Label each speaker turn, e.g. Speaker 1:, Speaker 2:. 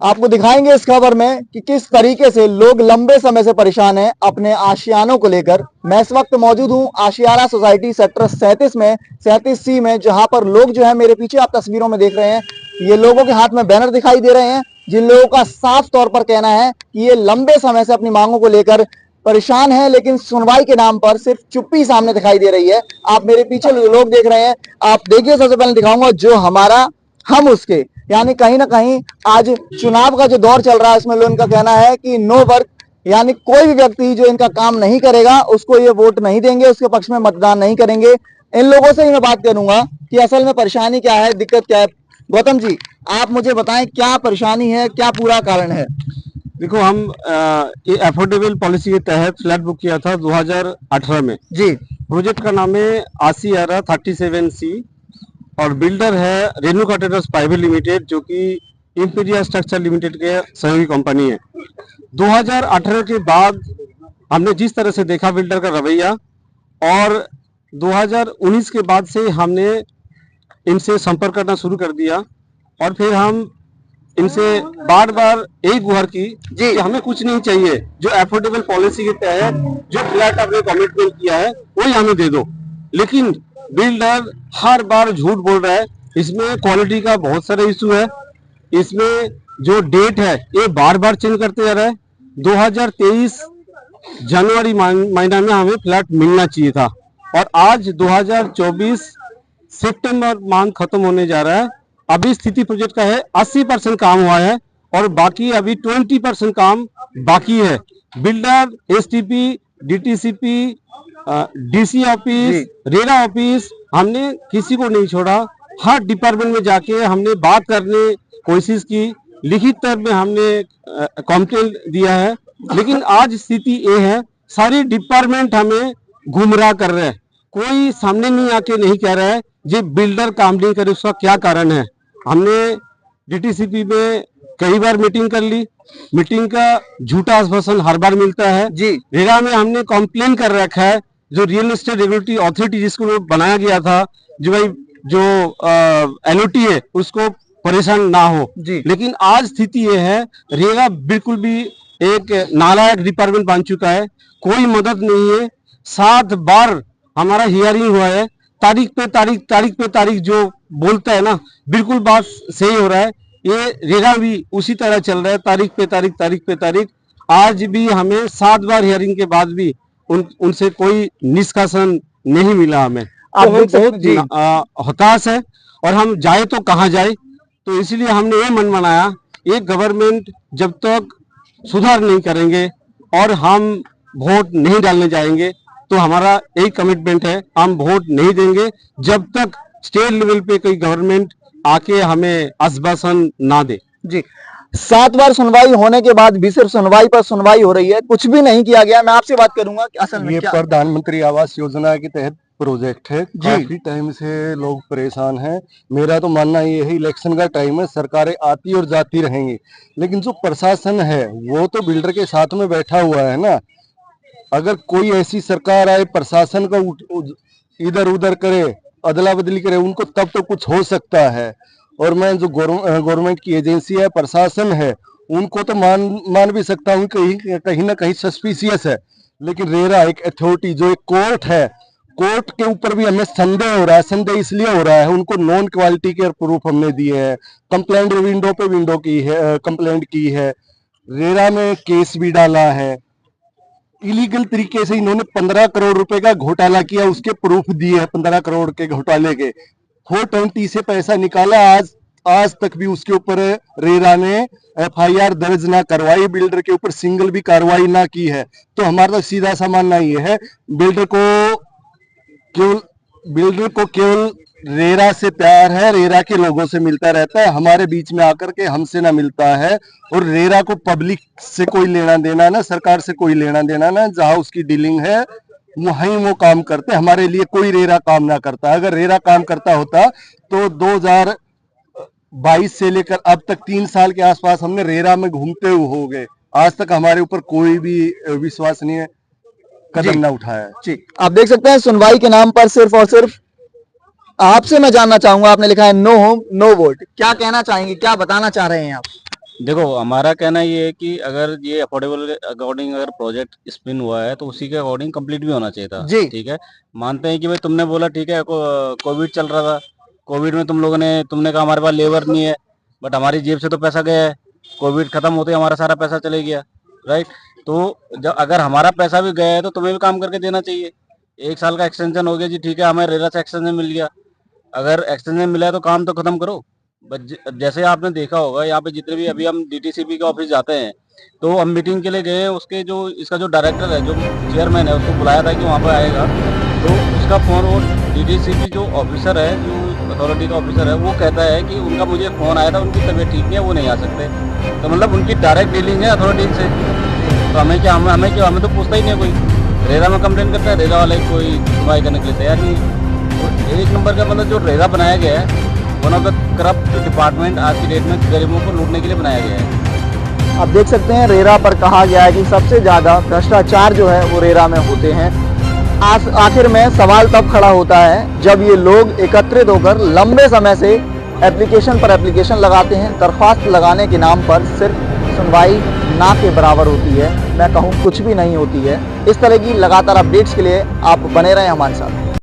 Speaker 1: आपको दिखाएंगे इस खबर में कि किस तरीके से लोग लंबे समय से परेशान हैं अपने आशियानों को लेकर। मैं इस वक्त मौजूद हूं आशियाना सोसाइटी सेक्टर 37 में, 37C में, जहां पर लोग जो है मेरे पीछे आप तस्वीरों में देख रहे हैं, ये लोगों के हाथ में बैनर दिखाई दे रहे हैं, जिन लोगों का साफ तौर पर कहना है कि ये लंबे समय से अपनी मांगों को लेकर परेशान है, लेकिन सुनवाई के नाम पर सिर्फ चुप्पी सामने दिखाई दे रही है। आप मेरे पीछे लोग देख रहे हैं, आप देखिए, सबसे पहले दिखाऊंगा जो हमारा हम उसके, यानी कहीं ना कहीं आज चुनाव का जो दौर चल रहा है उसमें लोग, इनका कहना है कि नो वर्क, यानी कोई भी व्यक्ति जो इनका काम नहीं करेगा उसको ये वोट नहीं देंगे, उसके पक्ष में मतदान नहीं करेंगे। इन लोगों से ही मैं बात करूंगा कि असल में परेशानी क्या है, दिक्कत क्या है। गौतम जी, आप मुझे बताएं क्या परेशानी है, क्या पूरा कारण है।
Speaker 2: देखो, हम ये अफोर्डेबल पॉलिसी के तहत फ्लैट बुक किया था 2018 में
Speaker 1: जी।
Speaker 2: प्रोजेक्ट का नाम है आशियाना 37C और बिल्डर है रेणुका ट्रेडर्स प्राइवेट लिमिटेड, जो कि इंपीरियल स्ट्रक्चर लिमिटेड के सहयोगी कंपनी है। 2018 के बाद हमने जिस तरह से देखा बिल्डर का रवैया, और 2019 के बाद से हमने इनसे संपर्क करना शुरू कर दिया, और फिर हम इनसे बार बार एक गुहार की कि हमें कुछ नहीं चाहिए, जो अफोर्डेबल पॉलिसी के तहत जो फ्लैट आपने कमिटमेंट किया है वही हमें दे दो। लेकिन बिल्डर हर बार झूठ बोल रहा है। इसमें क्वालिटी का बहुत सारा इशू है, इसमें जो डेट है ये बार बार चेंज करते जा रहा है। 2023 जनवरी महीना में हमें फ्लैट मिलना चाहिए था, और आज 2024 सितंबर मंथ खत्म होने जा रहा है। अभी स्थिति प्रोजेक्ट का है 80% काम हुआ है, और बाकी अभी 20% काम बाकी है। Builder, STP, DTCP, DC office, RERA office, हमने किसी को नहीं छोड़ा। हर डिपार्टमेंट में जाके हमने बात करने कोशिश की, लिखित तौर में हमने कंप्लेंट दिया है, लेकिन आज स्थिति ये है, सारी डिपार्टमेंट हमें गुमराह कर रहे हैं। कोई सामने नहीं आके नहीं कह रहा है ये बिल्डर काम नहीं करे, उसका क्या कारण है। हमने डीटीसीपी में कई बार मीटिंग कर ली, मीटिंग का झूठा आश्वासन हर बार मिलता है जी। रेरा में हमने कंप्लेन कर रखा है, जो रियल एस्टेट रेगुलेटरी अथॉरिटी जिसको बनाया गया था, जो भाई जो एलओटी है उसको परेशान ना हो जी। लेकिन आज स्थिति ये है, रेरा बिल्कुल भी एक नालायक डिपार्टमेंट बन चुका है, कोई मदद नहीं है। 7 बार हमारा हियरिंग हुआ है, तारीख पे तारीख जो बोलता है ना, बिल्कुल बात सही हो रहा है। ये रेरा भी उसी तरह चल रहा है, तारीख पे तारीख। आज भी हमें 7 बार हियरिंग के बाद भी उनसे कोई निष्कासन नहीं मिला हमें।
Speaker 1: आप
Speaker 2: तो बहुत हताश है, और हम जाए तो कहाँ जाए। तो इसलिए हमने ये मन बनाया, ये गवर्नमेंट जब तक सुधार नहीं करेंगे और हम वोट नहीं डालने जाएंगे, तो हमारा यही कमिटमेंट है, हम वोट नहीं देंगे जब तक स्टेट लेवल पे कोई गवर्नमेंट आके हमें आश्वासन ना दे
Speaker 1: जी। 7 बार सुनवाई होने के बाद भी सिर्फ सुनवाई पर सुनवाई हो रही है, कुछ भी नहीं किया गया। मैं आपसे बात करूंगा कि असल में
Speaker 3: ये प्रधानमंत्री आवास योजना के तहत प्रोजेक्ट है, काफी टाइम से लोग परेशान हैं। मेरा तो मानना ये है, इलेक्शन का टाइम है, सरकारें आती और जाती रहेंगी, लेकिन जो प्रशासन है वो तो बिल्डर के साथ में बैठा हुआ है ना। अगर कोई ऐसी सरकार आए, प्रशासन का इधर उधर करे, अदला बदली करे, उनको तब तो कुछ हो सकता है। और मैं जो गवर्नमेंट की एजेंसी है, प्रशासन है, उनको तो मान भी सकता हूँ कहीं ना कहीं सस्पिशियस है। लेकिन रेरा एक अथॉरिटी, जो एक कोर्ट है, कोर्ट के ऊपर भी हमें संदेह हो रहा है। संदेह इसलिए हो रहा है, उनको नॉन क्वालिटी के प्रूफ हमने दिए हैं, कंप्लेंट विंडो पे विंडो की है, कंप्लेंट की है, रेरा में केस भी डाला है। इलीगल तरीके से इन्होंने 15 करोड़ रुपए का घोटाला किया, उसके प्रूफ दिए हैं 15 करोड़ के घोटाले के। 420 से पैसा निकाला, आज तक भी उसके ऊपर रेरा ने एफआईआर दर्ज ना करवाई, बिल्डर के ऊपर सिंगल भी कार्रवाई ना की है। तो हमारा तो सीधा सा मानना ये है, बिल्डर को केवल रेरा से प्यार है, रेरा के लोगों से मिलता रहता है, हमारे बीच में आकर के हमसे ना मिलता है। और रेरा को पब्लिक से कोई लेना देना ना, सरकार से कोई लेना देना ना, जहां उसकी डीलिंग है वहीं वो काम करते। हमारे लिए कोई रेरा काम ना करता। अगर रेरा काम करता होता तो 2022 से लेकर अब तक 3 साल के आसपास हमने रेरा में घूमते हुए हो गए, आज तक हमारे ऊपर कोई भी विश्वसनीय कदम ना उठाया।
Speaker 1: जी, आप देख सकते हैं सुनवाई के नाम पर सिर्फ और सिर्फ आपसे मैं जानना चाहूंगा, आपने लिखा है नो होम नो वोट, क्या कहना चाहेंगे, क्या बताना चाह रहे हैं आप।
Speaker 4: देखो हमारा कहना ये है कि अगर ये अफोर्डेबल अकॉर्डिंग अगर प्रोजेक्ट स्पिन हुआ है तो उसी के अकॉर्डिंग कंप्लीट भी होना चाहिए था।
Speaker 1: जी।
Speaker 4: ठीक है, मानते हैं कि भाई तुमने बोला ठीक है, कोविड चल रहा था, कोविड में तुमने कहा हमारे पास लेबर नहीं है, बट हमारी जेब से तो पैसा गया है, कोविड खत्म होते ही हमारा सारा पैसा चले गया, राइट। तो जब अगर हमारा पैसा भी गया है तो तुम्हें भी काम करके देना चाहिए। 1 साल का एक्सटेंशन हो गया जी, ठीक है, हमें रेरा से एक्सटेंशन मिल गया, अगर एक्सटेंशन मिला है तो काम तो खत्म करो। जैसे आपने देखा होगा यहाँ पे जितने भी अभी हम डीटीसीपी के ऑफिस जाते हैं तो हम मीटिंग के लिए गए हैं, उसके जो इसका जो डायरेक्टर है, जो चेयरमैन है, उसको बुलाया था कि वहाँ पे आएगा, तो उसका फोन, वो डीटीसीपी जो ऑफिसर है, जो अथॉरिटी का ऑफिसर है, वो कहता है कि उनका मुझे फोन आया था, उनकी तबीयत ठीक नहीं है, वो नहीं आ सकते। तो मतलब उनकी डायरेक्ट डीलिंग है अथॉरिटी से, तो हमें तो पूछता ही नहीं है कोई। रेरा में कंप्लेन करता है, रेरा वाले कोई सुनवाई करने के लिए तैयार नहीं है। तो एक नंबर का मतलब जो रेरा बनाया गया है, one of the corrupt department आज की डेट में गरीबों को लूटने के लिए बनाया गया है।
Speaker 1: आप देख सकते हैं रेरा पर कहा गया है कि सबसे ज्यादा भ्रष्टाचार जो है वो रेरा में होते हैं। आखिर में सवाल तब खड़ा होता है जब ये लोग एकत्रित होकर लंबे समय से एप्लीकेशन पर एप्लीकेशन लगाते हैं, दरख्वास्त लगाने के नाम पर सिर्फ सुनवाई ना के बराबर होती है, मैं कहूँ कुछ भी नहीं होती है। इस तरह की लगातार अपडेट्स के लिए आप बने रहें हमारे साथ।